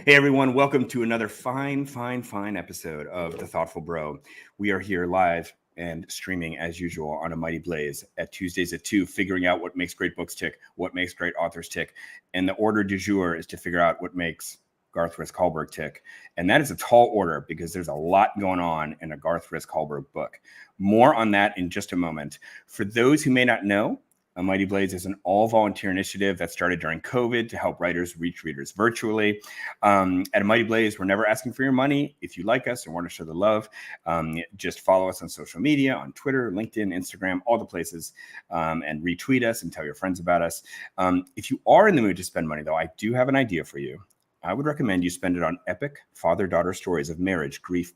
Hey everyone, welcome to another fine episode of The Thoughtful Bro. We are here live and streaming as usual on a mighty blaze at Tuesdays at 2, figuring out what makes great books tick, what makes great authors tick. And the order du jour is to figure out what makes Garth Risk Hallberg tick. And that is a tall order because there's a lot going on in a Garth Risk Hallberg book. More on that in just a moment. For those who may not know, A Mighty Blaze is an all-volunteer initiative that started during COVID to help writers reach readers virtually. At A Mighty Blaze, we're never asking for your money. If you like us and want to show the love, just follow us on social media, on Twitter, LinkedIn, Instagram, all the places, and retweet us and tell your friends about us. If you are in the mood to spend money, though, I do have an idea for you. I would recommend you spend it on epic father-daughter stories of marriage, grief,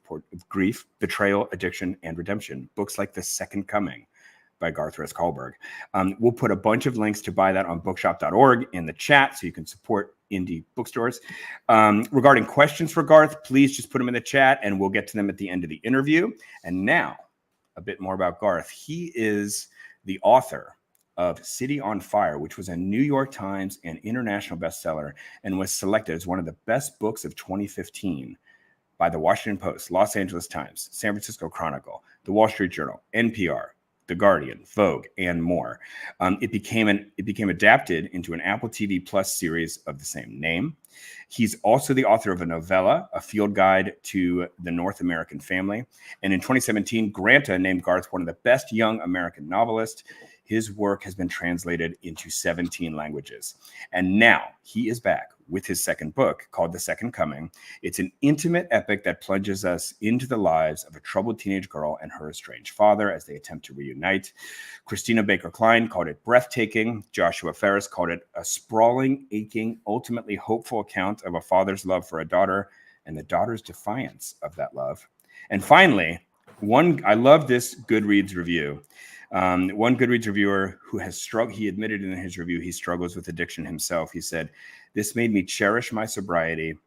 betrayal, addiction, and redemption. Books like The Second Coming by Garth Risk Hallberg. We'll put a bunch of links to buy that on bookshop.org in the chat so you can support indie bookstores. Regarding questions for Garth, please just put them in the chat and we'll get to them at the end of the interview. And now, a bit more about Garth. He is the author of City on Fire, which was a New York Times and international bestseller and was selected as one of the best books of 2015 by the Washington Post, Los Angeles Times, San Francisco Chronicle, the Wall Street Journal, NPR, The Guardian, Vogue, and more. It became adapted into an Apple TV Plus series of the same name. He's also the author of a novella, A Field Guide to the North American Family. And in 2017, Granta named Garth one of the best young American novelists. His work has been translated into 17 languages. And now he is back with his second book called The Second Coming. It's an intimate epic that plunges us into the lives of a troubled teenage girl and her estranged father as they attempt to reunite. Christina Baker Kline called it breathtaking. Joshua Ferris called it a sprawling, aching, ultimately hopeful account of a father's love for a daughter and the daughter's defiance of that love. And finally, I love this Goodreads review. One Goodreads reviewer who has struggled, he admitted in his review he struggles with addiction himself. He said, "This made me cherish my sobriety,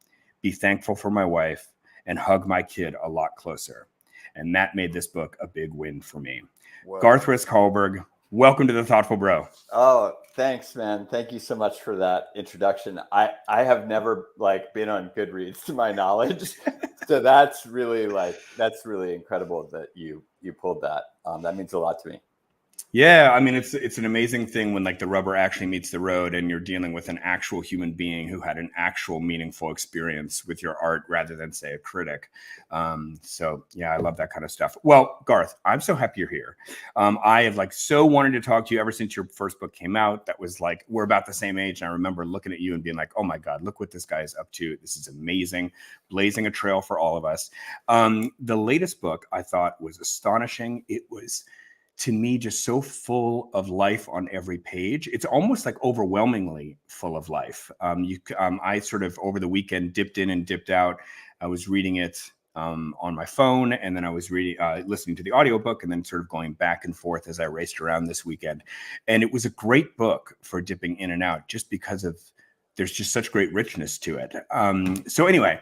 be thankful for my wife, and hug my kid a lot closer." And that made this book a big win for me. Whoa. Garth Risk Hallberg, welcome to The Thoughtful Bro. Oh, thanks, man. Thank you so much for that introduction. I have never been on Goodreads to my knowledge. So that's really incredible that you pulled that. That means a lot to me. Yeah, I mean, it's an amazing thing when the rubber actually meets the road and you're dealing with an actual human being who had an actual meaningful experience with your art rather than, say, a critic. So yeah, I love that kind of stuff. Well, Garth, I'm so happy you're here. I have so wanted to talk to you ever since your first book came out. That was we're about the same age. And I remember looking at you and being like, oh my God, look what this guy is up to. This is amazing. Blazing a trail for all of us. The latest book I thought was astonishing. It was, to me, just so full of life on every page. It's almost overwhelmingly full of life. I sort of over the weekend dipped in and dipped out. I was reading it on my phone, and then I was listening to the audiobook, and then sort of going back and forth as I raced around this weekend. And it was a great book for dipping in and out, just because there's just such great richness to it. So anyway,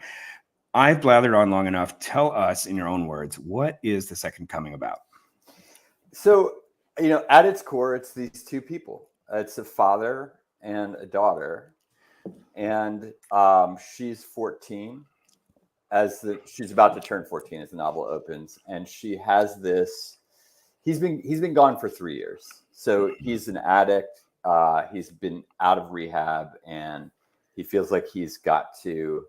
I've blathered on long enough. Tell us in your own words, what is The Second Coming about? So, at its core, it's these two people. It's a father and a daughter. And she's 14 she's about to turn 14 as the novel opens. And she has this, he's been gone for 3 years. So he's an addict. He's been out of rehab and he feels like he's got to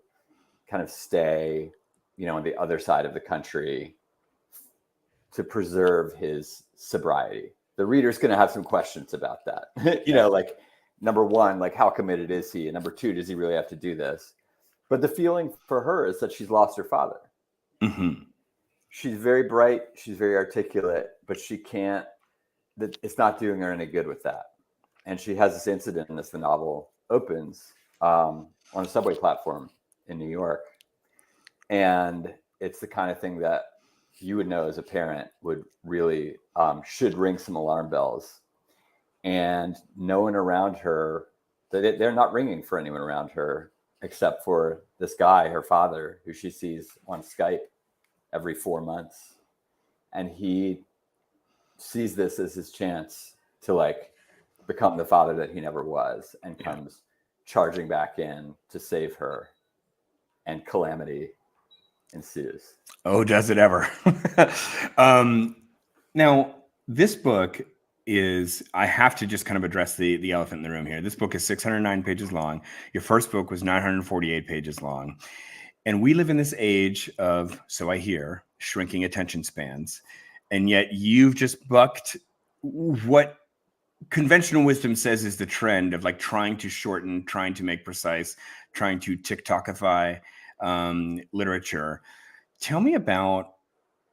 kind of stay, on the other side of the country to preserve his sobriety. The reader's going to have some questions about that. Number one, how committed is he? And number two, does he really have to do this? But the feeling for her is that she's lost her father. Mm-hmm. She's very bright. She's very articulate, but it's not doing her any good with that. And she has this incident as the novel opens on a subway platform in New York. And it's the kind of thing that you would know as a parent would really should ring some alarm bells. And no one around her, they're not ringing for anyone around her except for this guy, her father, who she sees on Skype every 4 months. And he sees this as his chance to become the father that he never was, and comes charging back in to save her. and calamity ensues. Oh, does it ever? Now, this book is, I have to just kind of address the elephant in the room here. This book is 609 pages long. Your first book was 948 pages long. And we live in this age of, so I hear, shrinking attention spans. And yet you've just bucked what conventional wisdom says is the trend of like trying to shorten, trying to make precise, trying to TikTokify literature. Tell me about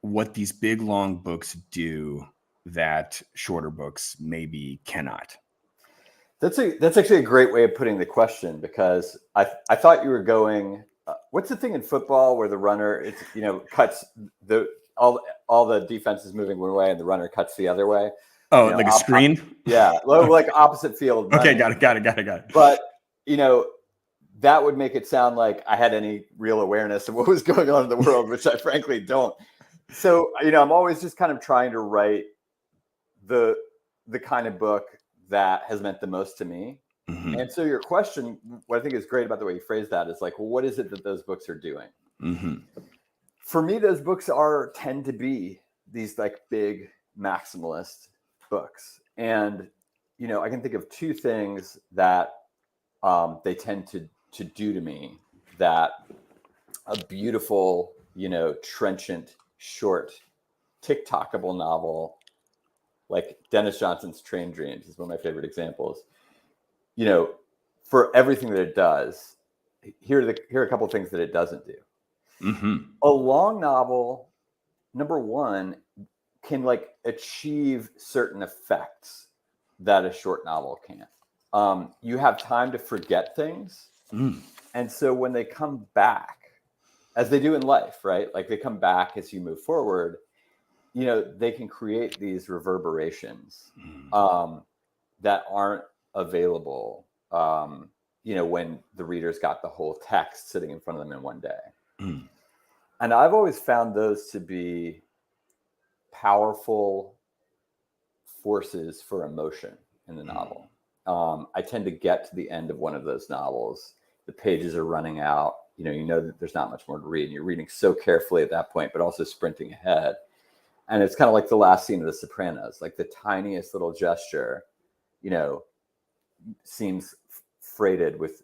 what these big, long books do that shorter books maybe cannot. That's actually a great way of putting the question, because I thought you were going, what's the thing in football where the runner, cuts all the defense is moving one way and the runner cuts the other way? Oh, like a screen? Yeah, like opposite field. Okay, got it. But, that would make it sound like I had any real awareness of what was going on in the world, which I frankly don't. So, I'm always just kind of trying to write the kind of book that has meant the most to me. Mm-hmm. And so your question, what I think is great about the way you phrase that is like, well, what is it that those books are doing? Mm-hmm. For me, those books tend to be these like big maximalist books. And, I can think of two things that they tend to do to me that a beautiful, trenchant, short, TikTokable novel like Dennis Johnson's Train Dreams is one of my favorite examples. For everything that it does, here are a couple of things that it doesn't do. Mm-hmm. A long novel, number one, can like achieve certain effects that a short novel can't. You have time to forget things. And so when they come back, as they do in life, right? Like they come back as you move forward, they can create these reverberations that aren't available, when the reader's got the whole text sitting in front of them in one day. And I've always found those to be powerful forces for emotion in the novel. I tend to get to the end of one of those novels. The pages are running out. That there's not much more to read. And you're reading so carefully at that point, but also sprinting ahead. And it's kind of like the last scene of The Sopranos, like the tiniest little gesture, seems freighted with,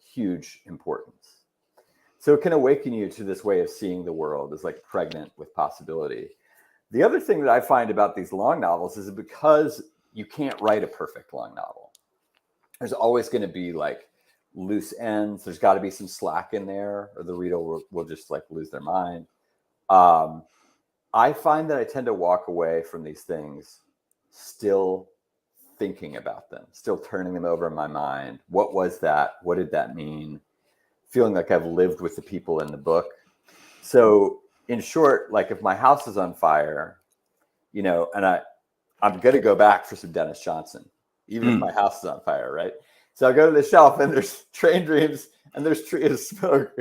huge importance. So it can awaken you to this way of seeing the world as like pregnant with possibility. The other thing that I find about these long novels is because you can't write a perfect long novel. There's always going to be like loose ends. There's got to be some slack in there, or the reader will just like lose their mind. I find that I tend to walk away from these things still thinking about them, still turning them over in my mind. What was that? What did that mean? Feeling like I've lived with the people in the book. So in short, like if my house is on fire, and I'm going to go back for some Dennis Johnson, even if my house is on fire, right? So I go to the shelf and there's Train Dreams and there's Tree of Smoke.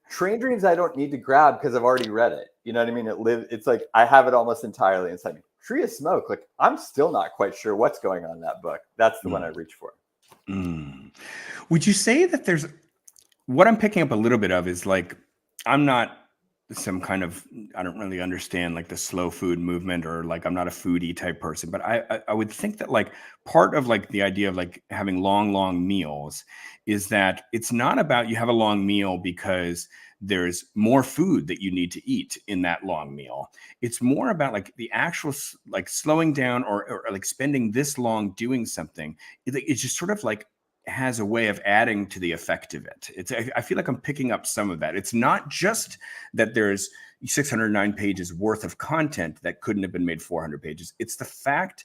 Train Dreams I don't need to grab because I've already read it. You know what I mean? It's like I have it almost entirely inside me. Tree of Smoke, like I'm still not quite sure what's going on in that book. That's the one I reach for. Would you say that there's, what I'm picking up a little bit of is like, I'm not some kind of, I don't really understand like the slow food movement, or like I'm not a foodie type person, but I would think that like part of like the idea of like having long meals is that it's not about you have a long meal because there's more food that you need to eat in that long meal. It's more about like the actual like slowing down or like spending this long doing something. It's just sort of like has a way of adding to the effect of it. I feel like I'm picking up some of that. It's not just that there's 609 pages worth of content that couldn't have been made 400 pages. It's the fact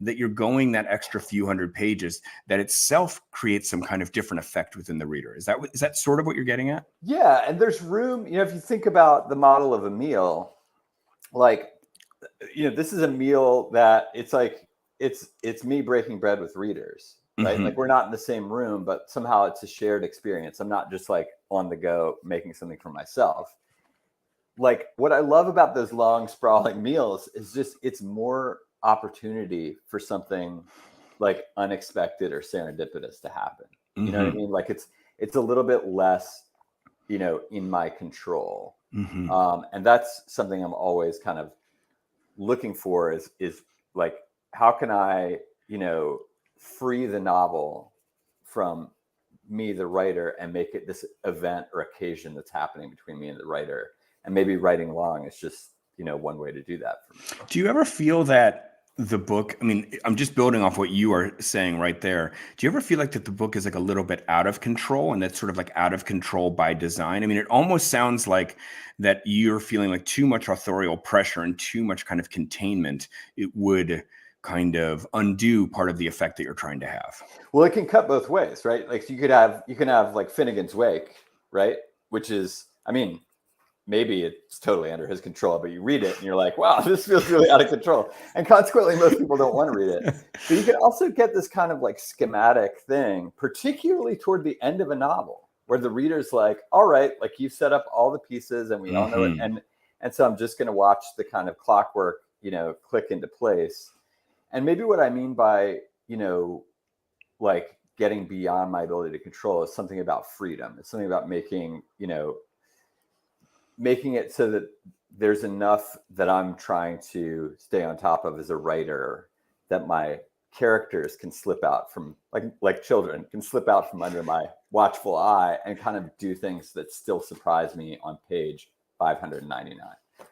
that you're going that extra few hundred pages that itself creates some kind of different effect within the reader. Is that sort of what you're getting at? Yeah. And there's room, if you think about the model of a meal, like, this is a meal that it's like, it's me breaking bread with readers. Right. Like we're not in the same room, but somehow it's a shared experience. I'm not just like on the go making something for myself. Like what I love about those long sprawling meals is just it's more opportunity for something like unexpected or serendipitous to happen. You know what I mean? Like it's a little bit less in my control. Mm-hmm. And that's something I'm always kind of looking for is like, how can I, free the novel from me, the writer, and make it this event or occasion that's happening between me and the writer. And maybe writing long is just, one way to do that for me. Do you ever feel that the book, I mean, I'm just building off what you are saying right there. Do you ever feel like that the book is like a little bit out of control, and that's sort of like out of control by design? I mean, it almost sounds like that you're feeling like too much authorial pressure and too much kind of containment. It would kind of undo part of the effect that you're trying to have. Well, it can cut both ways, right? Like you can have like Finnegan's Wake, right? Which is, I mean, maybe it's totally under his control, but you read it and you're like, wow, this feels really out of control. And consequently, most people don't want to read it. But you can also get this kind of like schematic thing, particularly toward the end of a novel, where the reader's like, all right, like you've set up all the pieces and we all know it. And so I'm just going to watch the kind of clockwork, click into place. And maybe what I mean by, like getting beyond my ability to control is something about freedom. It's something about making it so that there's enough that I'm trying to stay on top of as a writer, that my characters can slip out from, like children can slip out from under my watchful eye and kind of do things that still surprise me on page 599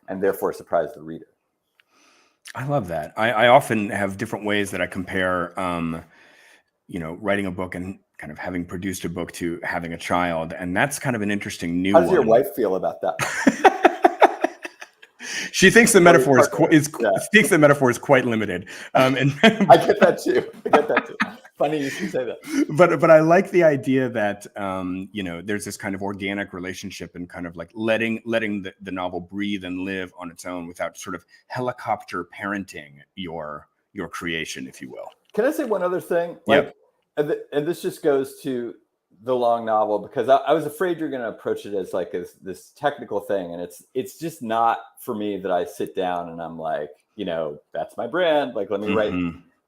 and therefore surprise the reader. I love that. I often have different ways that I compare, writing a book and kind of having produced a book to having a child. And that's kind of an interesting new one. How does your wife feel about that? She thinks the metaphor thinks the metaphor is quite limited. And I get that too. Funny you should say that. But I like the idea that there's this kind of organic relationship and kind of like letting the novel breathe and live on its own without sort of helicopter parenting your creation, if you will. Can I say one other thing? Like, and this just goes to the long novel, because I was afraid you're going to approach it as like this technical thing, and it's just not for me that I sit down and I'm like, that's my brand. Like, let me write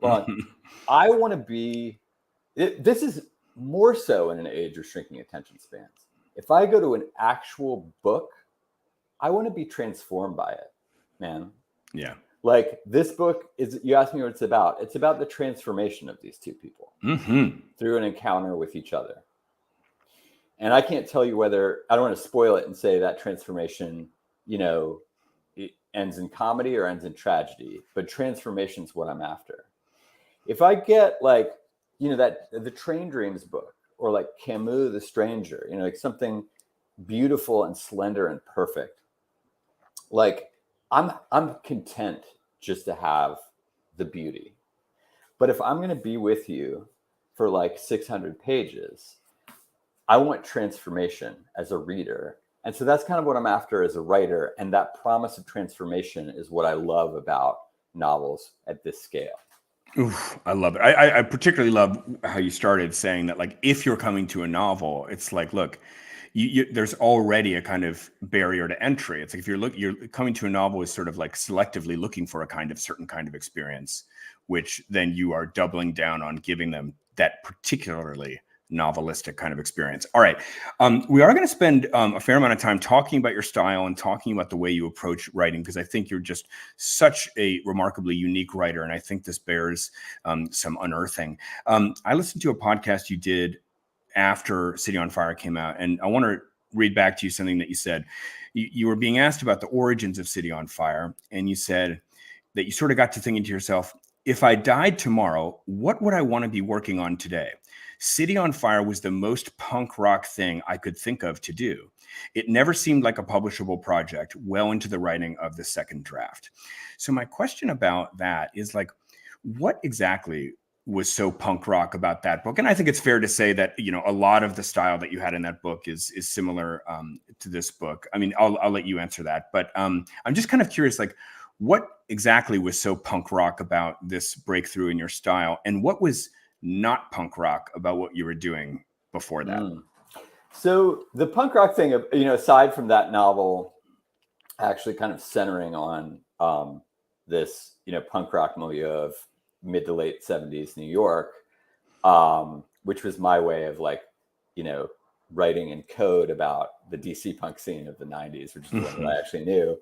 long. I want to be. This is more so in an age of shrinking attention spans. If I go to an actual book, I want to be transformed by it, man. Yeah. Like this book is, you asked me what it's about. It's about the transformation of these two people through an encounter with each other. And I can't tell you whether, I don't want to spoil it and say that transformation, it ends in comedy or ends in tragedy, but transformation is what I'm after. If I get like, that the Train Dreams book, or like Camus, The Stranger, like something beautiful and slender and perfect, like I'm content just to have the beauty. But if I'm going to be with you for like 600 pages, I want transformation as a reader. And so that's kind of what I'm after as a writer. And that promise of transformation is what I love about novels at this scale. Oof, I love it. I particularly love how you started saying that, like, if you're coming to a novel, it's like, look, there's already a kind of barrier to entry. It's like if you're coming to a novel is sort of like selectively looking for a kind of certain kind of experience, which then you are doubling down on giving them that particularly novelistic kind of experience. All right. We are going to spend a fair amount of time talking about your style and talking about the way you approach writing, because I think you're just such a remarkably unique writer. And I think this bears some unearthing. I listened to a podcast you did after City on Fire came out, and I want to read back to you something that you said. You were being asked about the origins of City on Fire, and you said that you sort of got to thinking to yourself, if I died tomorrow, what would I want to be working on today? City on Fire was the most punk rock thing I could think of to do. It never seemed like a publishable project well into the writing of the second draft. So my question about that is, like, what exactly was so punk rock about that book? And I think it's fair to say that, a lot of the style that you had in that book is similar to this book. I mean, I'll let you answer that, but I'm just kind of curious, like, what exactly was so punk rock about this breakthrough in your style, and what was not punk rock about what you were doing before that? So the punk rock thing, aside from that novel actually kind of centering on this, punk rock milieu of mid to late 70s New York, which was my way of, like, writing in code about the DC punk scene of the 90s, which is the one that I actually knew.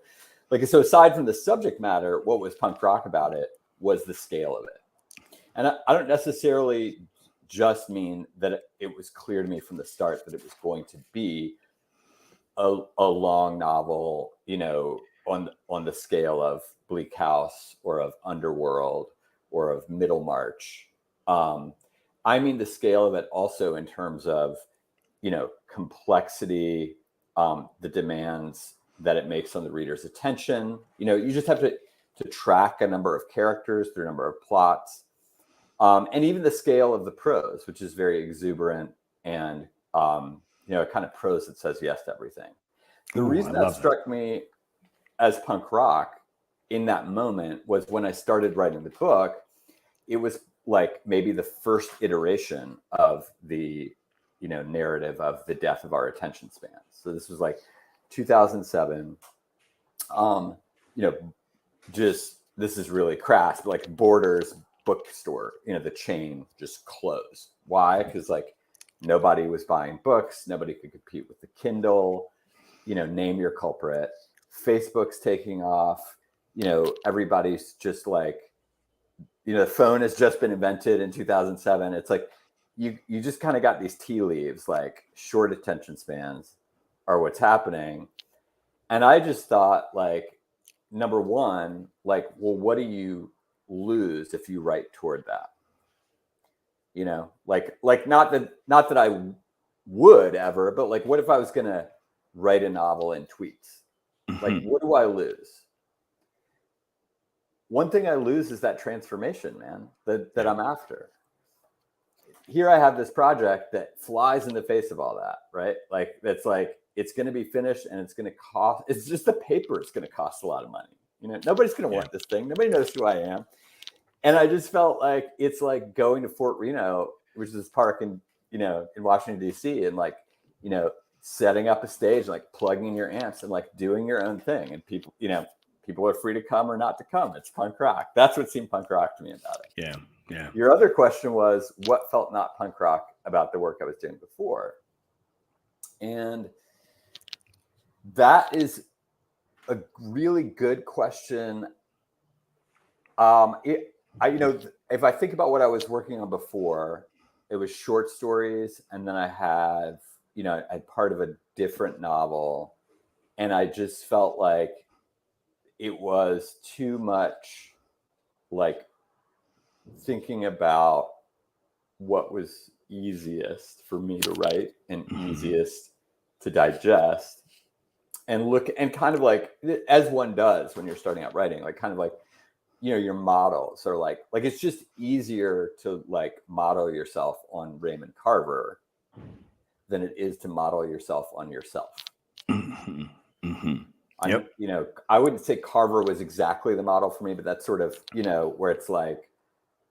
Like, so aside from the subject matter, what was punk rock about it was the scale of it. And I don't necessarily just mean that it was clear to me from the start that it was going to be a long novel, you know, on the scale of Bleak House or of Underworld or of Middlemarch. I mean the scale of it also in terms of, you know, complexity, the demands that it makes on the reader's attention. You know, you just have to track a number of characters through a number of plots, and even the scale of the prose, which is very exuberant and you know, kind of prose that says yes to everything. The reason that struck me as punk rock in that moment was when I started writing the book, it was like maybe the first iteration of the, you know, narrative of the death of our attention spans. So this was like 2007. You know, just, this is really crass, but like Borders bookstore, you know, the chain just closed. Why? Because like nobody was buying books. Nobody could compete with the Kindle, you know, name your culprit. Facebook's taking off, you know, everybody's just like, you know, the phone has just been invented in 2007. It's like, you just kind of got these tea leaves, like short attention spans are what's happening. And I just thought, like, number one, like, well, what do you lose if you write toward that? You know, like not that I would ever, but like, what if I was going to write a novel in tweets? Like, what do I lose? One thing I lose is that transformation, man, that I'm after. Here I have this project that flies in the face of all that, right? Like, that's like, it's going to be finished and it's going to cost, it's just the paper is going to cost a lot of money. You know, nobody's going to want this thing. Nobody knows who I am. And I just felt like it's like going to Fort Reno, which is this park in, you know, in Washington, D.C., and like, you know, setting up a stage, like plugging in your amps and like doing your own thing. And people, you know, people are free to come or not to come. It's punk rock. That's what seemed punk rock to me about it. Yeah. Yeah. Your other question was what felt not punk rock about the work I was doing before. And that is a really good question. You know, if I think about what I was working on before, it was short stories. And then I had part of a different novel. And I just felt like it was too much like thinking about what was easiest for me to write and easiest to digest and look and kind of like, as one does when you're starting out writing, like kind of like, you know, your models are like it's just easier to like model yourself on Raymond Carver than it is to model yourself on yourself. Yep. You know, I wouldn't say Carver was exactly the model for me, but that's sort of, you know, where it's like,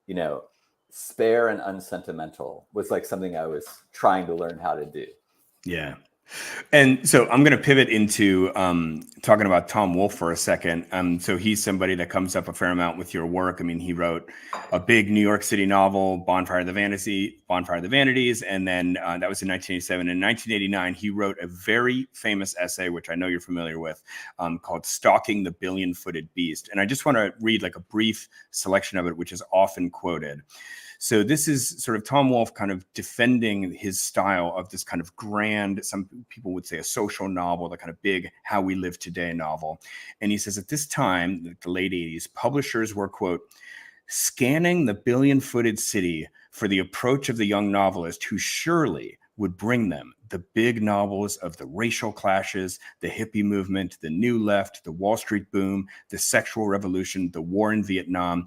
you know, spare and unsentimental was like something I was trying to learn how to do. Yeah. And so I'm going to pivot into talking about Tom Wolfe for a second. So he's somebody that comes up a fair amount with your work. I mean, he wrote a big New York City novel, Bonfire of the Vanities. And then that was in 1987. In 1989, he wrote a very famous essay, which I know you're familiar with, called Stalking the Billion-Footed Beast. And I just want to read like a brief selection of it, which is often quoted. So this is sort of Tom Wolfe kind of defending his style of this kind of grand, some people would say a social novel, the kind of big How We Live Today novel. And he says at this time, the late 80s, publishers were, quote, scanning the billion-footed city for the approach of the young novelist who surely would bring them the big novels of the racial clashes, the hippie movement, the New Left, the Wall Street boom, the sexual revolution, the war in Vietnam.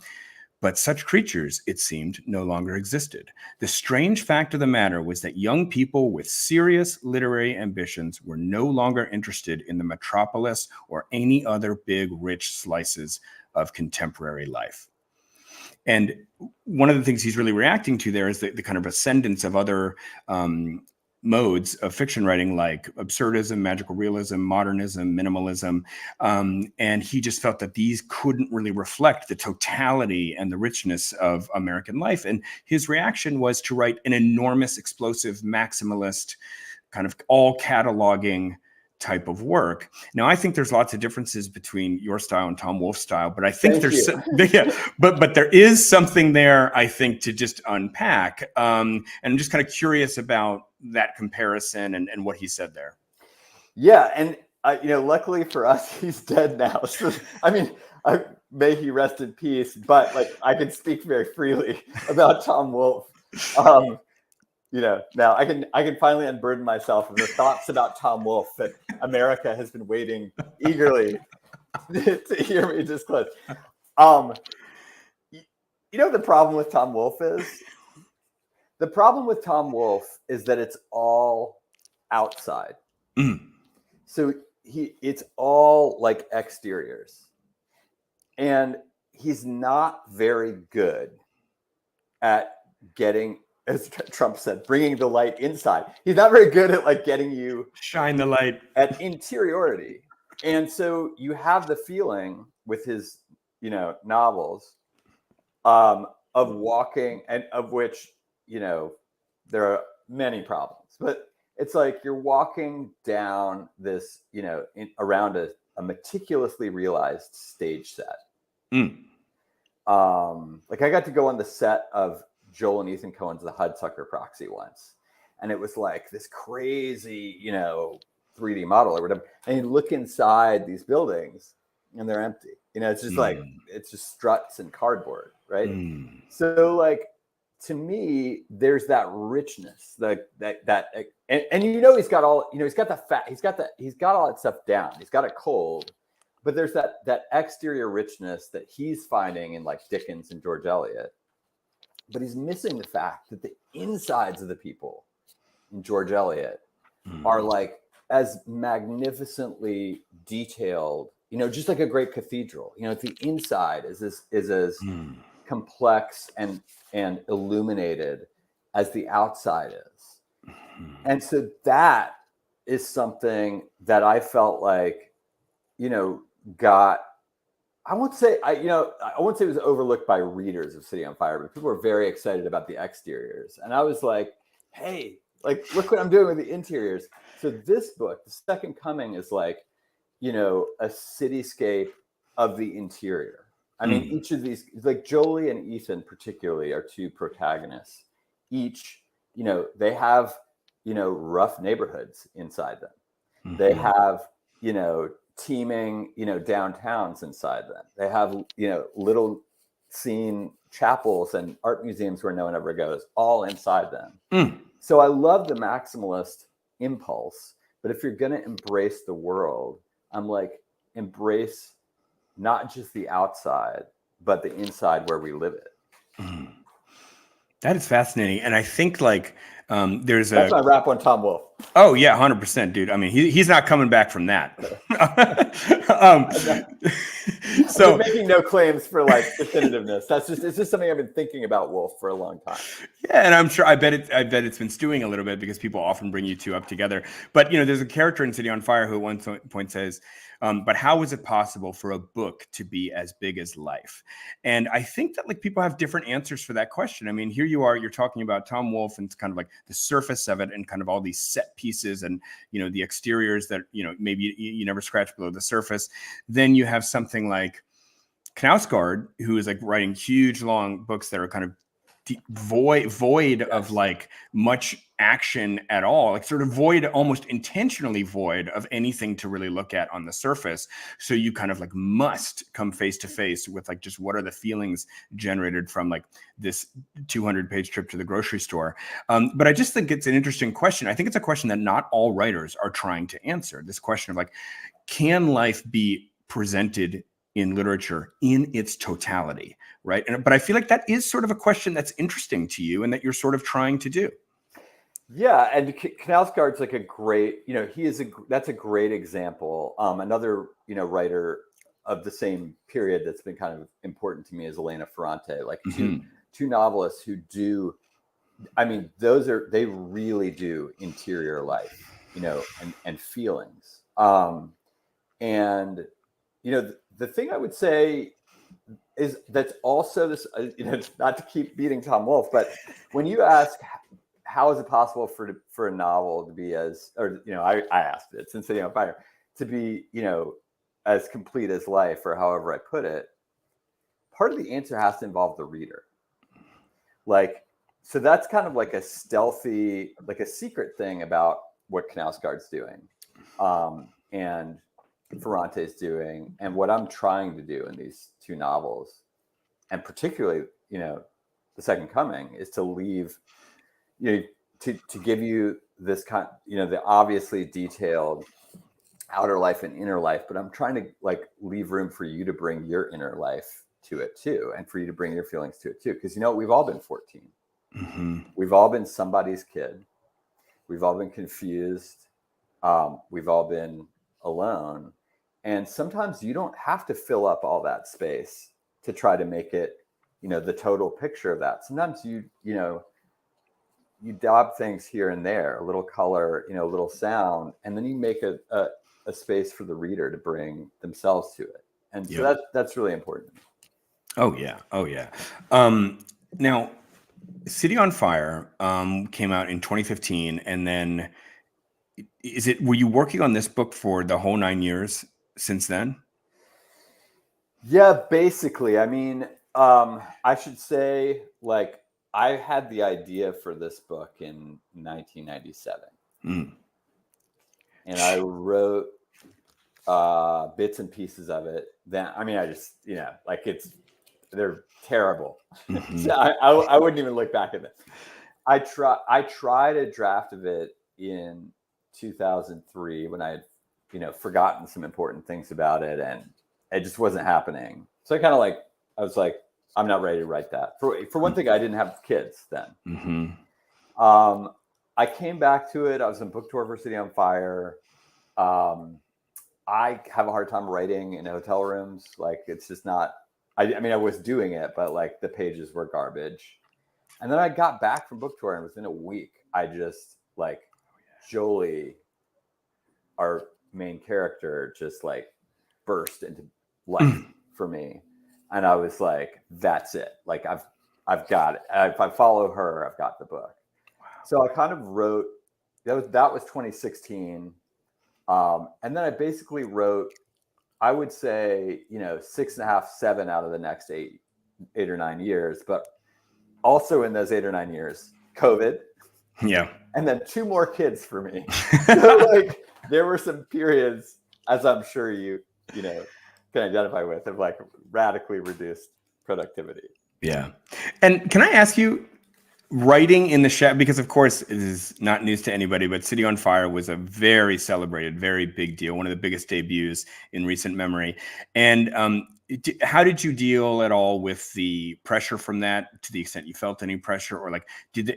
But such creatures, it seemed, no longer existed. The strange fact of the matter was that young people with serious literary ambitions were no longer interested in the metropolis or any other big, rich slices of contemporary life. And one of the things he's really reacting to there is the kind of ascendance of other modes of fiction writing like absurdism, magical realism, modernism, minimalism. And he just felt that these couldn't really reflect the totality and the richness of American life. And his reaction was to write an enormous, explosive, maximalist, kind of all cataloging type of work. Now, I think there's lots of differences between your style and Tom Wolfe's style, but I think but there is something there, I think, to just unpack. And I'm just kind of curious about that comparison and what he said there. Yeah, and luckily for us, he's dead now. So, I mean, may he rest in peace. But like, I can speak very freely about Tom Wolfe. Now I can finally unburden myself of the thoughts about Tom Wolfe that America has been waiting eagerly to hear me disclose. The problem with Tom Wolfe is? The problem with Tom Wolfe is that it's all outside. So it's all like exteriors. And he's not very good at getting, as Trump said, bringing the light inside. He's not very good at like getting you shine the light at interiority. And so you have the feeling with his, novels of walking, and of which, there are many problems, but it's like you're walking down this, around a meticulously realized stage set. Like I got to go on the set of Joel and Ethan Coen's The Hudsucker Proxy once, and it was like this crazy, 3D model or whatever. And you look inside these buildings, and they're empty. It's just like it's just struts and cardboard, right? So like, to me, there's that richness, that and he's got all, he's got the fat, he's got all that stuff down. He's got it cold, but there's that exterior richness that he's finding in like Dickens and George Eliot. But he's missing the fact that the insides of the people in George Eliot are like as magnificently detailed, just like a great cathedral. The inside is as complex and illuminated as the outside is. And so that is something that I felt like, got, I won't say it was overlooked by readers of City on Fire, but people were very excited about the exteriors. And I was like, hey, like, look what I'm doing with the interiors. So this book, The Second Coming, is like, a cityscape of the interior. I mean, each of these, like Jolie and Ethan particularly, are two protagonists. Each, they have, rough neighborhoods inside them. They have, teeming, downtowns inside them. They have, little scene chapels and art museums where no one ever goes, all inside them. So I love the maximalist impulse, but if you're going to embrace the world, I'm like, embrace not just the outside, but the inside where we live it. That is fascinating. And I think like that's my rap on Tom Wolfe. Oh yeah, 100%, dude. I mean, he's not coming back from that. So I'm making no claims for like definitiveness. It's just something I've been thinking about Wolfe for a long time. Yeah, and I'm sure I bet it's been stewing a little bit because people often bring you two up together. But there's a character in City on Fire who at one point says, but how is it possible for a book to be as big as life? And I think that like people have different answers for that question. I mean, here you are, you're talking about Tom Wolfe, and it's kind of like the surface of it and kind of all these set pieces and, the exteriors that, maybe you never scratch below the surface. Then you have something like Knausgaard, who is like writing huge, long books that are kind of void of like much action at all, like sort of void, almost intentionally void of anything to really look at on the surface. So you kind of like must come face to face with like just what are the feelings generated from like this 200-page trip to the grocery store. But I just think it's an interesting question. I think it's a question that not all writers are trying to answer. This question of like, can life be presented in literature in its totality, right? But I feel like that is sort of a question that's interesting to you and that you're sort of trying to do. Yeah, and Knausgaard's like a great, that's a great example. Another, writer of the same period that's been kind of important to me is Elena Ferrante, like two novelists who do, I mean, they really do interior life, and feelings. And, the thing I would say is that's also this, not to keep beating Tom Wolfe, but when you ask how is it possible for a novel to be as, or, I asked it, since City on Fire, to be, as complete as life, or however I put it. Part of the answer has to involve the reader. Like, so that's kind of like a stealthy, like a secret thing about what Knausgaard's doing, and Ferrante's doing, and what I'm trying to do in these two novels, and particularly, The Second Coming, is to leave, to give you this kind, the obviously detailed outer life and inner life, but I'm trying to like leave room for you to bring your inner life to it too, and for you to bring your feelings to it too, because we've all been 14. Mm-hmm. We've all been somebody's kid. We've all been confused. We've all been alone, and sometimes you don't have to fill up all that space to try to make it, the total picture of that. Sometimes you dab things here and there, a little color, a little sound, and then you make a space for the reader to bring themselves to it. And so that's really important. Oh yeah. Now, City on Fire came out in 2015, and then were you working on this book for the whole 9 years since then? Yeah, basically. I mean, I should say, like, I had the idea for this book in 1997. And I wrote bits and pieces of it. Then, I mean, I just, like, they're terrible. Mm-hmm. So I wouldn't even look back at it. I tried a draft of it in 2003 when I had, forgotten some important things about it, and it just wasn't happening. So I was like, I'm not ready to write that. For one thing, I didn't have kids then. Mm-hmm. I came back to it. I was on book tour for City on Fire. I have a hard time writing in hotel rooms. Like, it's just not, I mean, I was doing it, but like the pages were garbage. And then I got back from book tour, and within a week, I just like Jolie, our main character, just like burst into life for me. And I was like, that's it. Like, I've got it. If I follow her, I've got the book. Wow. So I kind of wrote, that was 2016. And then I basically wrote, I would say, 6.5, 7 out of the next eight or 9 years. But also in those 8 or 9 years, COVID. Yeah. And then 2 more kids for me. So like, there were some periods, as I'm sure you can identify with, of like radically reduced productivity. Yeah. And can I ask you, writing in the shadow, because of course it is not news to anybody, but City on Fire was a very celebrated, very big deal, one of the biggest debuts in recent memory. And how did you deal at all with the pressure from that, to the extent you felt any pressure, or like,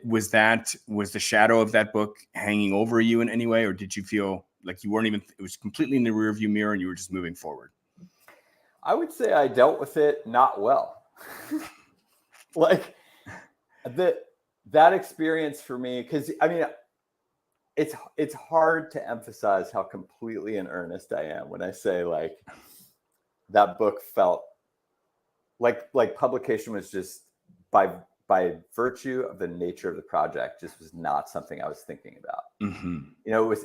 was the shadow of that book hanging over you in any way, or did you feel like you weren't even, it was completely in the rearview mirror and you were just moving forward? I would say I dealt with it not well. Like, that experience for me, because I mean, it's hard to emphasize how completely in earnest I am when I say, like, that book felt like publication was just, by virtue of the nature of the project, just was not something I was thinking about. Mm-hmm.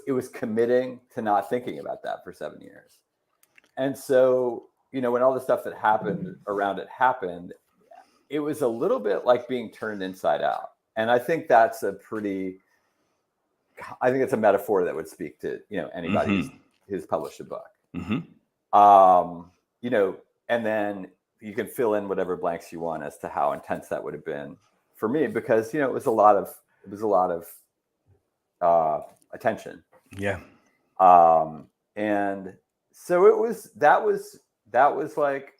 It was committing to not thinking about that for 7 years. And so, when all the stuff that happened around it happened, it was a little bit like being turned inside out. And I think that's a metaphor that would speak to, anybody who's published a book. Mm-hmm. And then you can fill in whatever blanks you want as to how intense that would have been for me, because, it was a lot of attention. Yeah. And so that was like,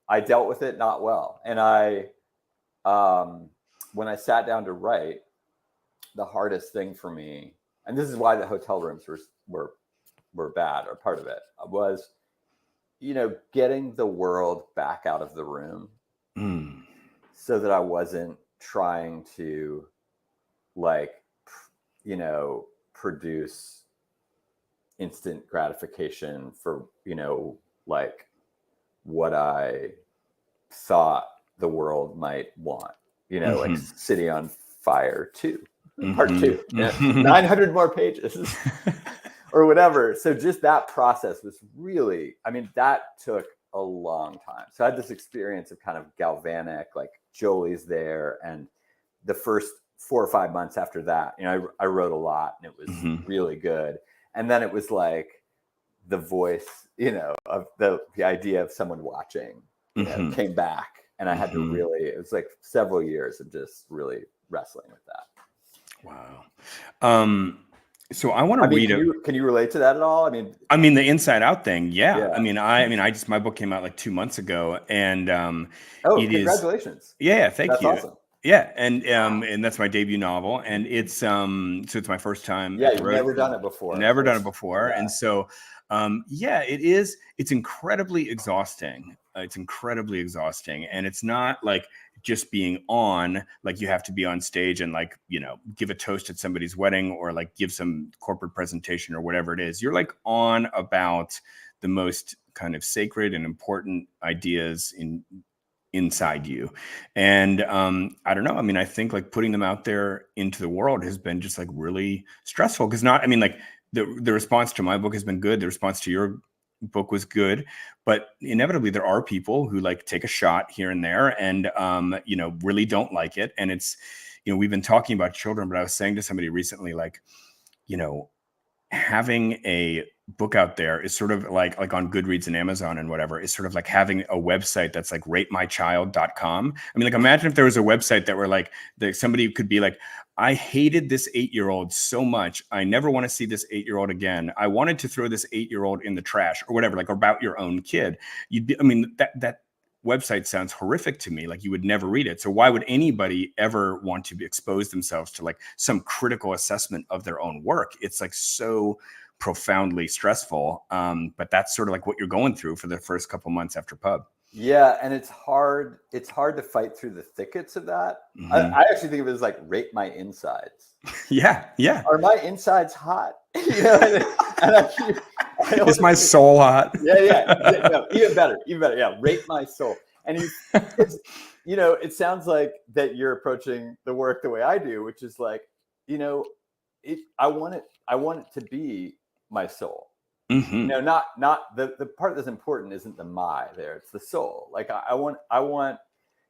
I dealt with it not well. And when I sat down to write, the hardest thing for me, and this is why the hotel rooms were bad, or part of it, was, getting the world back out of the room, so that I wasn't trying to, like, produce instant gratification for, like, what I thought the world might want, like City on Fire 2, part 2, 900 more pages or whatever. So just that process was really, I mean, that took a long time. So I had this experience of kind of galvanic, like Jolie's there. And the first 4 or 5 months after that, you know, I wrote a lot and it was really good. And then it was like the voice, you know, of the idea of someone watching, you know, came back. And I had to really, it was like several years of just really wrestling with that. Wow. So I want to read it. Can you relate to that at all? I mean the Inside Out thing. Yeah. I mean, my book came out like 2 months ago, and congratulations. Yeah, thank you. Awesome. Yeah, and that's my debut novel, and it's so it's my first time. Yeah, you've never done it before. Never done it before, and so it's incredibly exhausting. It's incredibly exhausting, and it's not like just being on, like you have to be on stage and like, you know, give a toast at somebody's wedding or like give some corporate presentation or whatever it is. You're like on about the most kind of sacred and important ideas inside you. And I don't know. I mean, I think like putting them out there into the world has been just like really stressful, because the response to my book has been good. The response to your book was good, but inevitably there are people who like take a shot here and there and you know, really don't like it. And it's, you know, we've been talking about children, but I was saying to somebody recently, like, you know, having a book out there is sort of like on Goodreads and Amazon and whatever, is sort of like having a website that's like ratemychild.com. I mean, like imagine if there was a website that were like that somebody could be like, I hated this 8-year-old so much. I never want to see this 8-year-old again. I wanted to throw this 8-year-old in the trash or whatever, like about your own kid. That website sounds horrific to me. Like you would never read it. So why would anybody ever want to expose themselves to like some critical assessment of their own work? It's like so profoundly stressful. But that's sort of like what you're going through for the first couple months after pub. Yeah. And it's hard to fight through the thickets of that. I actually think of it as like rate my insides. Yeah. Yeah. Are my insides hot? You know, is my soul hot? Yeah. No, even better. Yeah. Rate my soul. And you know, it sounds like that you're approaching the work the way I do, which is like, you know, I want it to be my soul. You know, not the part that's important isn't the my there, it's the soul. Like I want,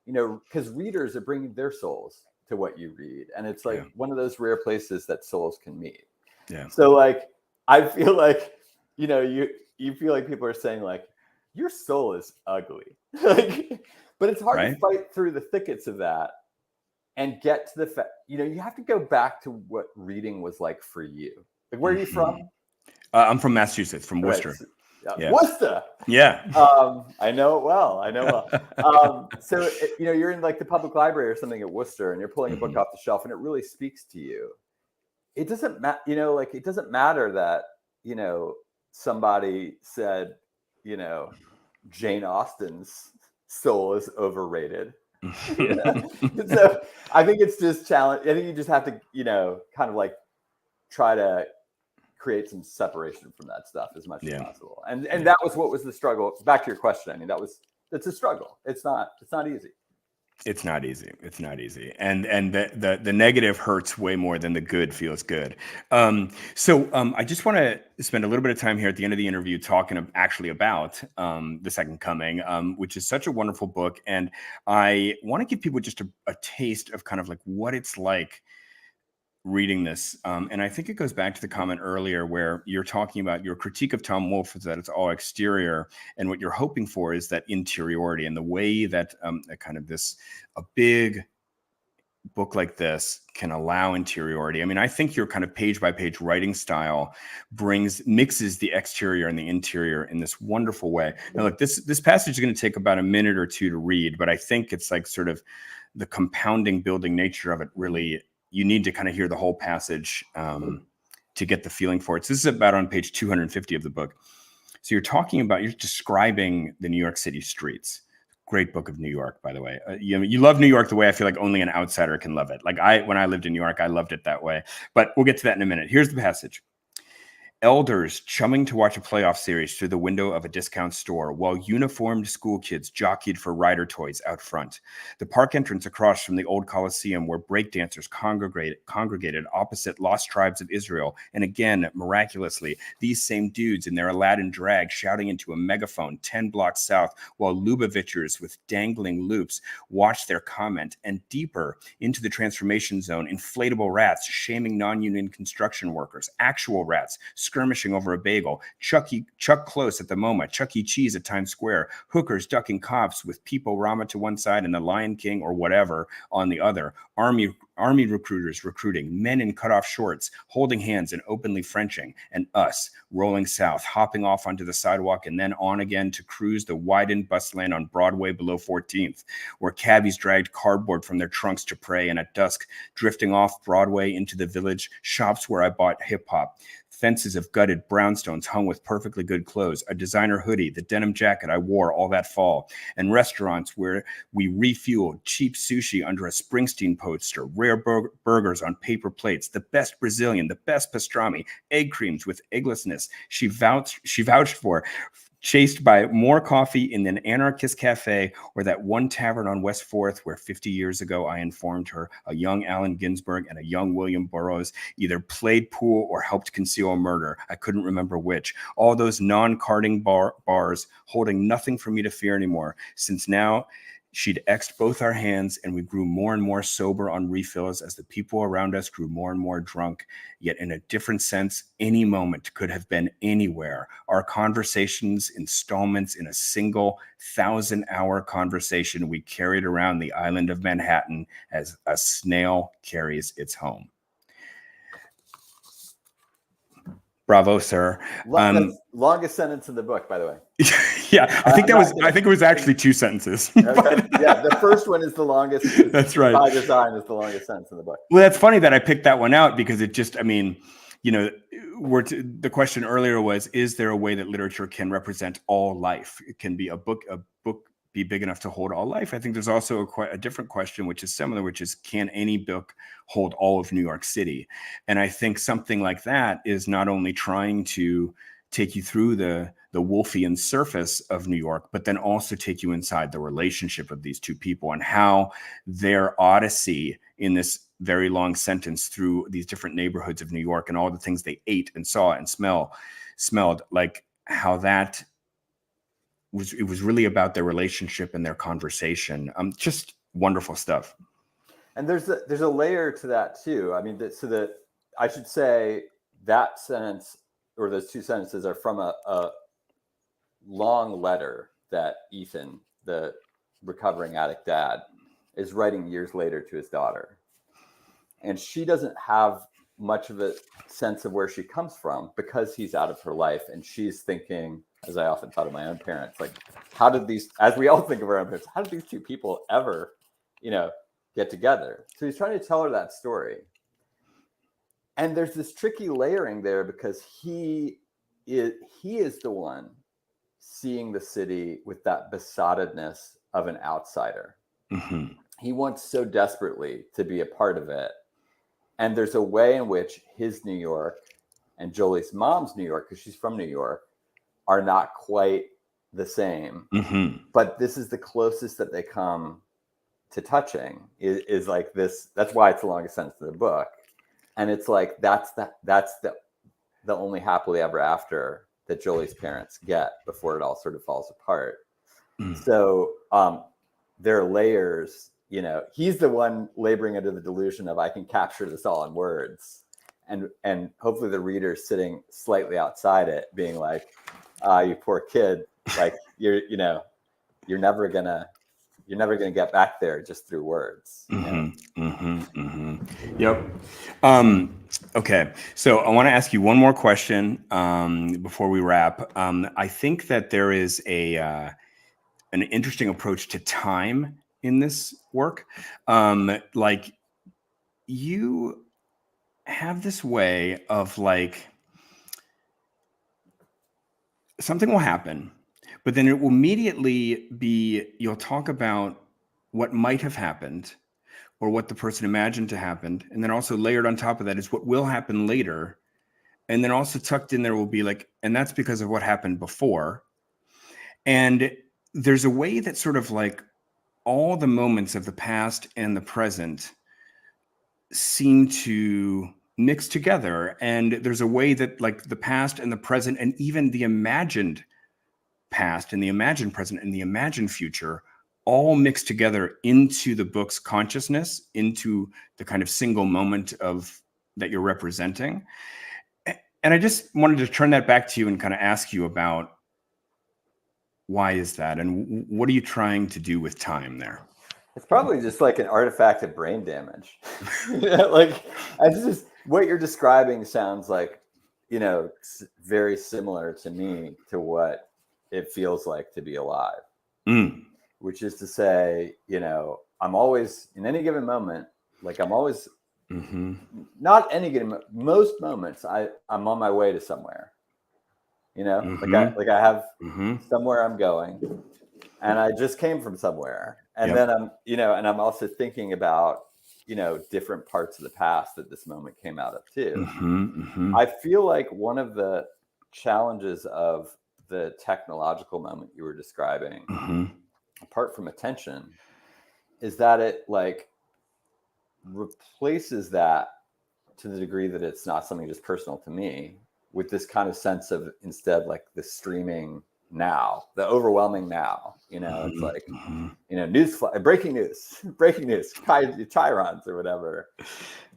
you know, because readers are bringing their souls to what you read, and it's like one of those rare places that souls can meet. Yeah. So like I feel like, you know, you feel like people are saying like your soul is ugly, like, but it's hard to fight through the thickets of that and get to the fact. You know, you have to go back to what reading was like for you. Like, where are you from? I'm from Massachusetts, from Worcester. Yeah. Worcester. Yeah. I know it well. So, you know, you're in like the public library or something at Worcester and you're pulling a book off the shelf and it really speaks to you. It doesn't matter, you know, like it doesn't matter that, you know, somebody said, you know, Jane Austen's soul is overrated. You know? So I think it's just challenge. I think you just have to, you know, kind of like try to create some separation from that stuff as much as possible. And that was what was the struggle. Back to your question. I mean, it's a struggle. It's not easy. It's not easy. And the negative hurts way more than the good feels good. So I just want to spend a little bit of time here at the end of the interview talking actually about The Second Coming, which is such a wonderful book. And I want to give people just a taste of kind of like what it's like reading this. And I think it goes back to the comment earlier where you're talking about your critique of Tom Wolfe is that it's all exterior. And what you're hoping for is that interiority, and the way that a big book like this can allow interiority. I mean, I think your kind of page by page writing style mixes the exterior and the interior in this wonderful way. Now, look, this passage is going to take about a minute or two to read, but I think it's like sort of the compounding, building nature of it really. You need to kind of hear the whole passage to get the feeling for it. So this is about on page 250 of the book. So you're describing the New York City streets. Great book of New York, by the way. You love New York the way I feel like only an outsider can love it. Like when I lived in New York, I loved it that way. But we'll get to that in a minute. Here's the passage. Elders chumming to watch a playoff series through the window of a discount store, while uniformed school kids jockeyed for rider toys out front. The park entrance across from the old Coliseum, where breakdancers congregated opposite lost tribes of Israel, and again, miraculously, these same dudes in their Aladdin drag shouting into a megaphone 10 blocks south, while Lubavitchers with dangling loops watched their comment, and deeper into the transformation zone, inflatable rats shaming non-union construction workers, actual rats skirmishing over a bagel, Chuck Close at the MoMA, Chuck E. Cheese at Times Square, hookers ducking cops with People Rama to one side and the Lion King or whatever on the other, army recruiters recruiting, men in cutoff shorts, holding hands and openly Frenching, and us rolling south, hopping off onto the sidewalk and then on again to cruise the widened bus lane on Broadway below 14th, where cabbies dragged cardboard from their trunks to pray, and at dusk, drifting off Broadway into the Village, shops where I bought hip-hop, fences of gutted brownstones hung with perfectly good clothes, a designer hoodie, the denim jacket I wore all that fall, and restaurants where we refueled cheap sushi under a Springsteen poster, rare burgers on paper plates, the best Brazilian, the best pastrami, egg creams with egglessness she vouched for, chased by more coffee in an anarchist cafe or that one tavern on West 4th where 50 years ago I informed her a young Allen Ginsberg and a young William Burroughs either played pool or helped conceal a murder. I couldn't remember which. All those non-carding bars holding nothing for me to fear anymore, since now she'd X'd both our hands and we grew more and more sober on refills as the people around us grew more and more drunk. Yet in a different sense, any moment could have been anywhere. Our conversations, installments in a single 1,000-hour conversation we carried around the island of Manhattan as a snail carries its home. Bravo, sir. Longest sentence in the book, by the way. Yeah, I think it was actually 2 sentences. Okay. Yeah, the first one is the longest. That's right. By design is the longest sentence in the book. Well, that's funny that I picked that one out because it just, I mean, you know, the question earlier was, is there a way that literature can represent all life? It can be a book be big enough to hold all life? I think there's also a different question, which is similar, which is, can any book hold all of New York City? And I think something like that is not only trying to take you through the Wolfian surface of New York, but then also take you inside the relationship of these two people and how their odyssey in this very long sentence through these different neighborhoods of New York and all the things they ate and saw and smelled, like how that it was really about their relationship and their conversation. Just wonderful stuff. And there's a layer to that too. I mean, I should say that sentence or those 2 sentences are from a long letter that Ethan, the recovering addict dad, is writing years later to his daughter. And she doesn't have much of a sense of where she comes from because he's out of her life. And she's thinking, as I often thought of my own parents, like, how did these, as we all think of our own parents, how did these 2 people ever, get together? So he's trying to tell her that story. And there's this tricky layering there because he is the one seeing the city with that besottedness of an outsider. Mm-hmm. He wants so desperately to be a part of it. And there's a way in which his New York and Jolie's mom's New York, because she's from New York, are not quite the same. Mm-hmm. But this is the closest that they come to touching is like this. That's why it's the longest sentence of the book. And it's like, that's the only happily ever after that Jolie's parents get before it all sort of falls apart. Mm. So there are layers, he's the one laboring under the delusion of, I can capture this all in words. And hopefully the reader's sitting slightly outside it being like, you poor kid, like you're never gonna get back there just through words. Mm-hmm, mm-hmm, mm-hmm. Yep. Okay. So I want to ask you one more question before we wrap. I think that there is an interesting approach to time in this work. Like you have this way of like, something will happen, but then it will immediately be, you'll talk about what might have happened or what the person imagined to happen. And then also layered on top of that is what will happen later. And then also tucked in there will be like, and that's because of what happened before. And there's a way that sort of like all the moments of the past and the present seem to mix together. And there's a way that like the past and the present and even the imagined past and the imagined present and the imagined future all mix together into the book's consciousness, into the kind of single moment of that you're representing. And I just wanted to turn that back to you and kind of ask you about why is that? And what are you trying to do with time there? It's probably just like an artifact of brain damage. Like, it's just what you're describing sounds like, very similar to me to what it feels like to be alive. Which is to say, I'm always in any given moment, like I'm always not any given, most moments I'm on my way to somewhere, like I have somewhere I'm going, and I just came from somewhere. And then and I'm also thinking about, different parts of the past that this moment came out of too. I feel like one of the challenges of the technological moment you were describing, apart from attention, is that it like replaces that to the degree that it's not something just personal to me, with this kind of sense of instead like the streaming now, the overwhelming now. It's like news, breaking news, chyrons or whatever.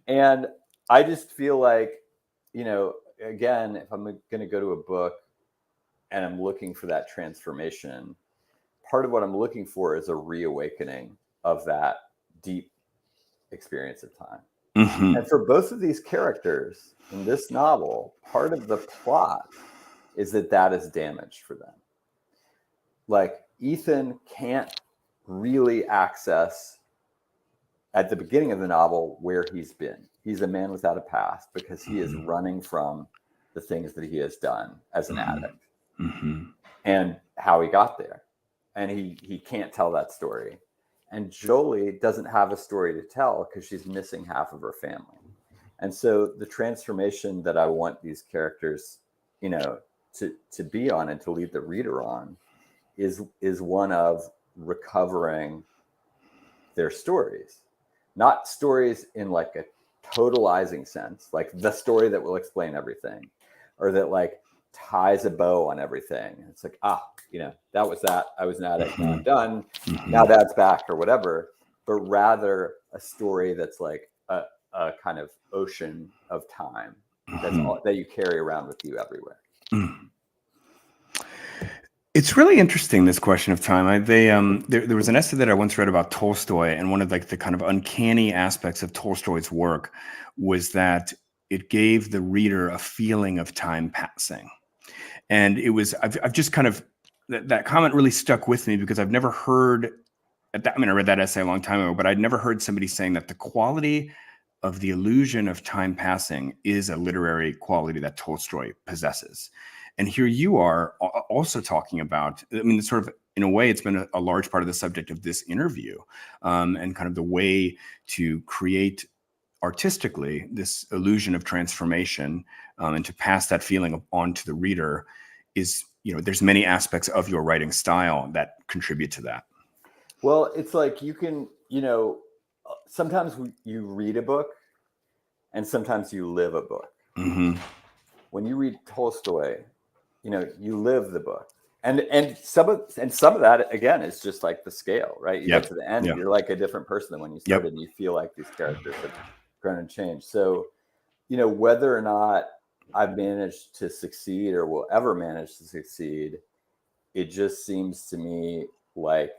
And I just feel like, again, if I'm going to go to a book and I'm looking for that transformation, part of what I'm looking for is a reawakening of that deep experience of time. And for both of these characters in this novel, part of the plot is that is damaged for them. Like Ethan can't really access at the beginning of the novel where he's been. He's a man without a past because he is running from the things that he has done as an addict and how he got there. And he can't tell that story. And Jolie doesn't have a story to tell because she's missing half of her family. And so the transformation that I want these characters, to be on and to lead the reader on is one of recovering their stories. Not stories in like a totalizing sense, like the story that will explain everything, or that like ties a bow on everything. It's like, that was that. I was an addict. Now I'm done. Now Dad's back, or whatever. But rather a story that's like a kind of ocean of time that's all that you carry around with you everywhere. It's really interesting, this question of time. There was an essay that I once read about Tolstoy, and one of like the kind of uncanny aspects of Tolstoy's work was that it gave the reader a feeling of time passing. And it was, I've just kind of, that comment really stuck with me because I've never heard, I read that essay a long time ago, but I'd never heard somebody saying that the quality of the illusion of time passing is a literary quality that Tolstoy possesses. And here you are also talking about, sort of in a way, it's been a large part of the subject of this interview, and kind of the way to create artistically this illusion of transformation, and to pass that feeling on to the reader is, there's many aspects of your writing style that contribute to that. Well, it's like you can, sometimes you read a book and sometimes you live a book. When you read Tolstoy, you live the book. And some of that, again, is just like the scale, right? You get to the end, you're like a different person than when you started, and you feel like these characters have grown and changed. So, whether or not I've managed to succeed or will ever manage to succeed, it just seems to me like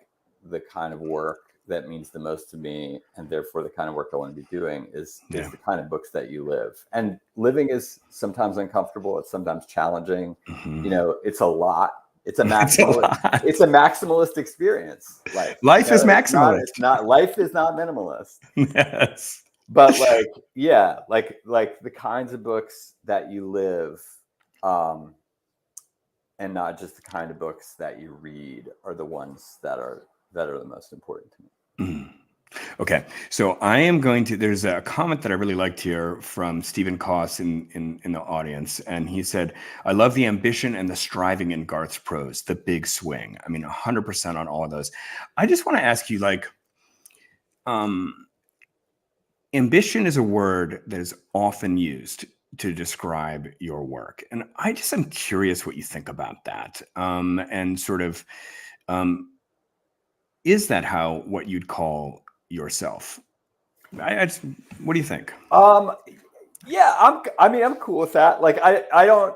the kind of work that means the most to me, and therefore the kind of work I want to be doing is the kind of books that you live. And living is sometimes uncomfortable. It's sometimes challenging. It's a lot. It's a maximalist. It's a maximalist experience. Life is maximalist. It's not. Life is not minimalist. Yes. But like the kinds of books that you live, and not just the kind of books that you read, are the ones that are the most important to me. Okay, so I am going to. There's a comment that I really liked here from Stephen Koss in the audience, and he said, "I love the ambition and the striving in Garth's prose, the big swing." I mean, 100% on all of those. I just want to ask you, like, ambition is a word that is often used to describe your work, and I just am curious what you think about that, and sort of. Is that what you'd call yourself? What do you think? Yeah, I'm cool with that. Like, I don't.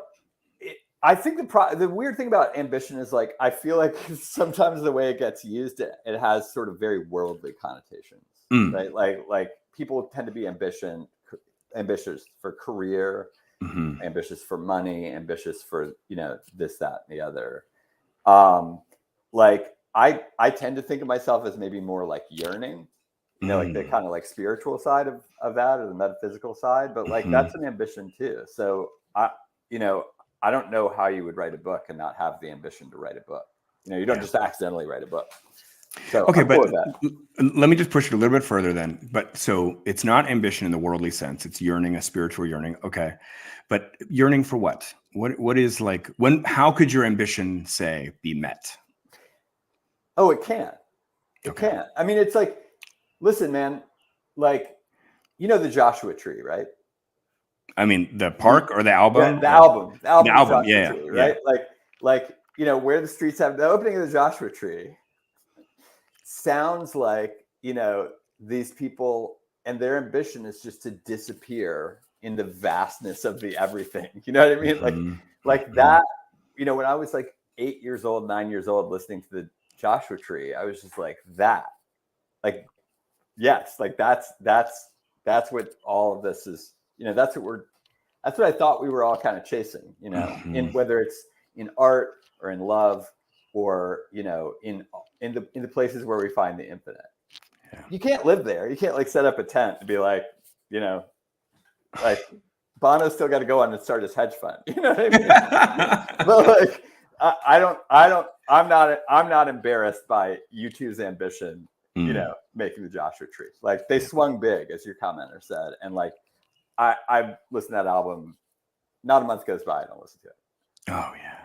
I think the weird thing about ambition is, like, I feel like sometimes the way it gets used, it has sort of very worldly connotations, right? Like people tend to be ambitious for career, ambitious for money, ambitious for this, that, and the other. Like I tend to think of myself as maybe more like yearning, like the kind of like spiritual side of that, or the metaphysical side, but like that's an ambition too. So I don't know how you would write a book and not have the ambition to write a book. You don't just accidentally write a book. So okay, but that. Let me just push it a little bit further then. But so it's not ambition in the worldly sense. It's yearning, a spiritual yearning. Okay. But yearning for what? What is, like, how could your ambition, say, be met? Oh, it can't. It can't. I mean, it's like, listen, man, like, the Joshua Tree, right? I mean, the park or the album? The album. The album. Joshua Yeah. Tree, right? Yeah. Like, where the streets have the opening of the Joshua Tree sounds like, these people and their ambition is just to disappear in the vastness of the everything. You know what I mean? Like that, when I was like 8 years old, 9 years old, listening to the Joshua Tree, I was just like, yes, like that's what all of this is. That's what I thought we were all kind of chasing, in whether it's in art or in love, or in the places where we find the infinite. Yeah. You can't live there. You can't, like, set up a tent and be like, like Bono's still got to go on and start his hedge fund. You know what I mean? But like, I'm not embarrassed by U2's ambition, making the Joshua Tree. Like, they swung big, as your commenter said. And like, I've listened to that album. Not a month goes by I don't listen to it. Oh yeah.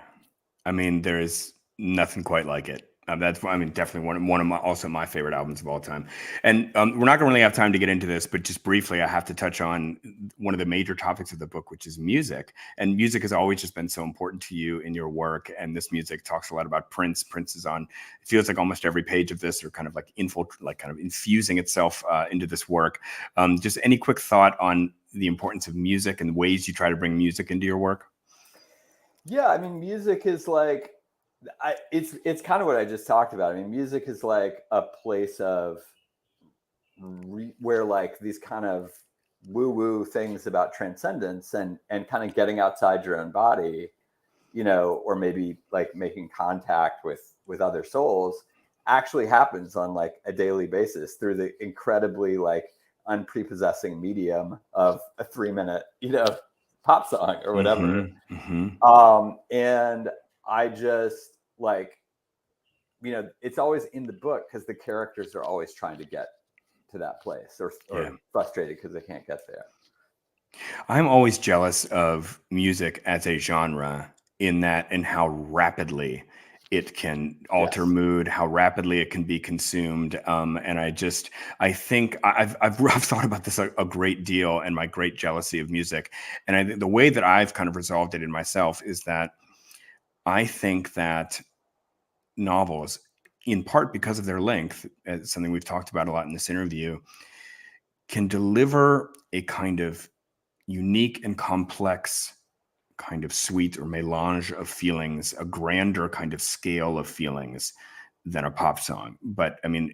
I mean, there's nothing quite like it. That's, I mean, definitely one of my favorite albums of all time. And we're not going to really have time to get into this, but just briefly, I have to touch on one of the major topics of the book, which is music. And music has always just been so important to you in your work. And this music talks a lot about Prince. Prince is on, it feels like almost every page of this, or kind of like kind of infusing itself into this work. Just any quick thought on the importance of music and the ways you try to bring music into your work? Yeah, I mean, music is like, it's kind of what I just talked about. I mean, music is like a place of where, like, these kind of woo-woo things about transcendence and kind of getting outside your own body, or maybe like making contact with other souls, actually happens on like a daily basis through the incredibly like unprepossessing medium of a 3-minute, pop song or whatever. And I just, like, it's always in the book because the characters are always trying to get to that place, or frustrated because they can't get there. I'm always jealous of music as a genre in how rapidly it can alter mood, how rapidly it can be consumed. And I think I've thought about this a great deal, and my great jealousy of music. And the way that I've kind of resolved it in myself is that I think that novels, in part because of their length, as something we've talked about a lot in this interview, can deliver a kind of unique and complex kind of suite or melange of feelings, a grander kind of scale of feelings than a pop song. But I mean,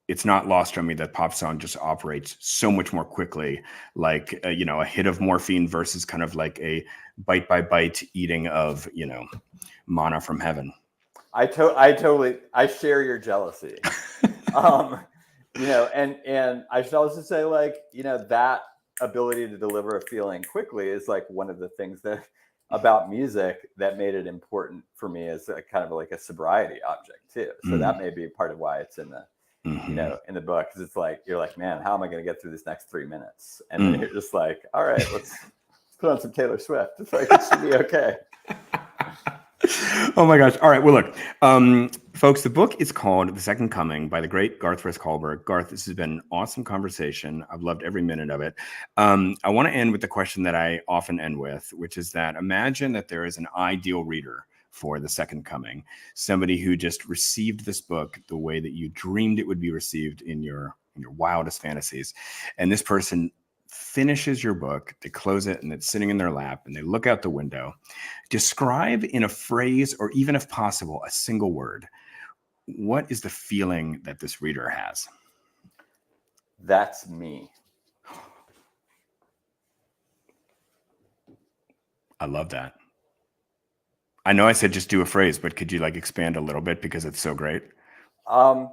it's not lost on me that pop song just operates so much more quickly, like a hit of morphine versus kind of like a bite by bite eating of manna from heaven. I share your jealousy. And I should also say, like, that ability to deliver a feeling quickly is like one of the things that about music that made it important for me as a kind of like a sobriety object too. So that may be part of why it's in you know, in the book, because it's like you're like, man, how am I going to get through this next 3 minutes? And then you're just like, all right, let's put on some Taylor Swift. It's like, it should be okay. Oh my gosh. All right. Well, look, folks, the book is called The Second Coming by the great Garth Risk Hallberg. Garth, this has been an awesome conversation. I've loved every minute of it. I want to end with the question that I often end with, which is that imagine that there is an ideal reader for The Second Coming, somebody who just received this book the way that you dreamed it would be received in your wildest fantasies. And this person finishes your book, they close it, and it's sitting in their lap, and they look out the window. Describe in a phrase, or even if possible, a single word, what is the feeling that this reader has? That's me. I love that. I know I said just do a phrase, but could you like expand a little bit because it's so great? I mean,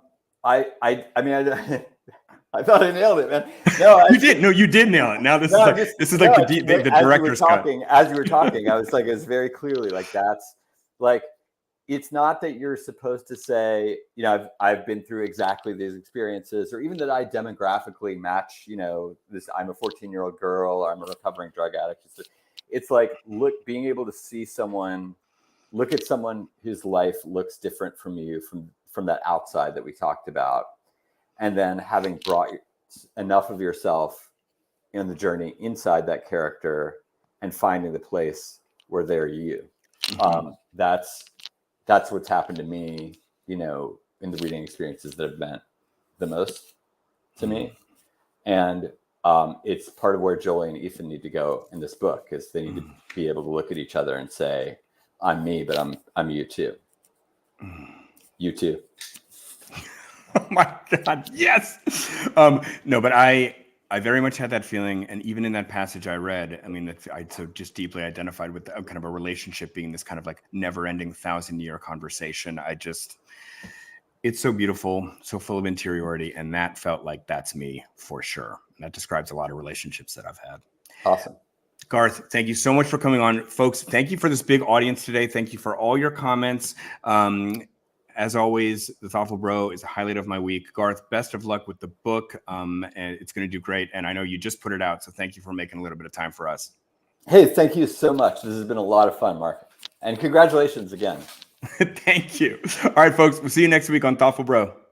I thought I nailed it, man. No, you did. No, you did nail it. Now this is like the director's cut. As you were talking, I was like, it's very clearly like that's like, it's not that you're supposed to say, you know, I've been through exactly these experiences, or even that I demographically match, you know, this. I'm a 14-year-old girl, or I'm a recovering drug addict. It's like being able to see someone, look at someone whose life looks different from you, from that outside that we talked about. And then having brought enough of yourself in the journey inside that character and finding the place where they're you. That's what's happened to me, you know, in the reading experiences that have meant the most to me. And it's part of where Jolie and Ethan need to go in this book, is they need to be able to look at each other and say, I'm me, but I'm you too. You too. Oh my God. Yes. No, but I very much had that feeling. And even in that passage I read, I mean, I so just deeply identified with kind of a relationship being this kind of like never ending 1,000-year conversation. It's so beautiful, so full of interiority. And that felt like that's me for sure. And that describes a lot of relationships that I've had. Awesome. Garth, thank you so much for coming on. Folks, thank you for this big audience today. Thank you for all your comments. As always, The Thoughtful Bro is a highlight of my week. Garth, best of luck with the book. And it's going to do great. And I know you just put it out, so thank you for making a little bit of time for us. Hey, thank you so much. This has been a lot of fun, Mark. And congratulations again. Thank you. All right, folks, we'll see you next week on Thoughtful Bro.